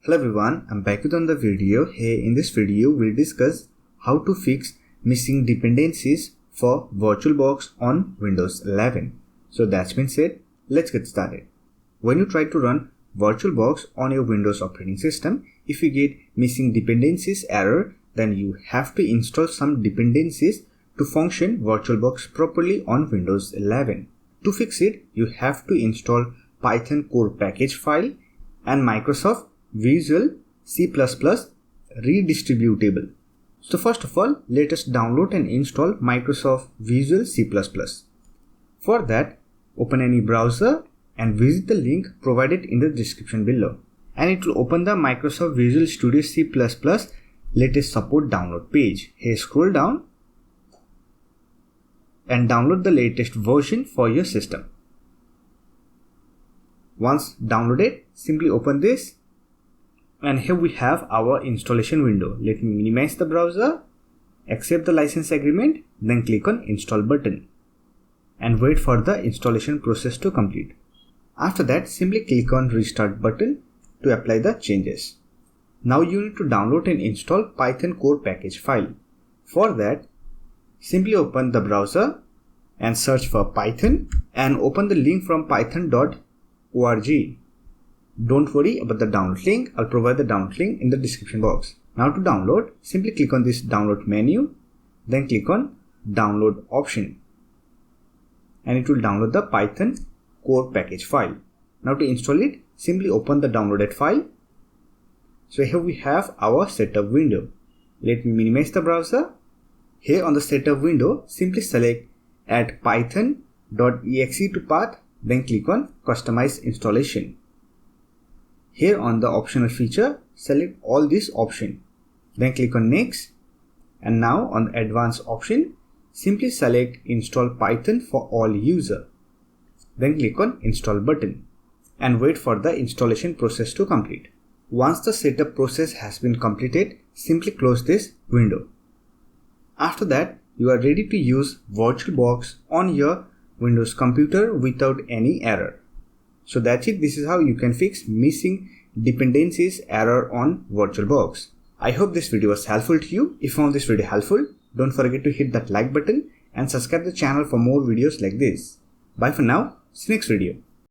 Hello everyone, I'm back with another video. Here in this video we'll discuss how to fix missing dependencies for VirtualBox on Windows 11. So that's been said, let's get started. When you try to run VirtualBox on your Windows operating system, if you get missing dependencies error, then you have to install some dependencies to function VirtualBox properly on Windows 11. To fix it, you have to install Python core package file and Microsoft Visual C++ Redistributable. So first of all, let us download and install Microsoft Visual C++. For that, open any browser and visit the link provided in the description below. And it will open the Microsoft Visual Studio C++ latest support download page. Here scroll down and download the latest version for your system. Once downloaded, simply open this, and here we have our installation window. Let me minimize the browser, accept the license agreement, then click on install button and wait for the installation process to complete. After that, simply click on restart button to apply the changes. Now you need to download and install Python core package file. For that, simply open the browser and search for Python and open the link from python.org. Don't worry about the download link, I'll provide the download link in the description box. Now to download, simply click on this download menu, then click on download option and it will download the Python core package file. Now to install it, simply open the downloaded file. So here we have our setup window. Let me minimize the browser. Here on the setup window, simply select add python.exe to path, then click on customize installation. Here on the optional feature, select all these options, then click on next, and now on the advanced option, simply select install Python for all user, then click on install button and wait for the installation process to complete. Once the setup process has been completed, simply close this window. After that, you are ready to use VirtualBox on your Windows computer without any error. So that's it. This is how you can fix missing dependencies error on VirtualBox. I hope this video was helpful to you. If you found this video helpful, don't forget to hit that like button and subscribe the channel for more videos like this. Bye for now. See you next video.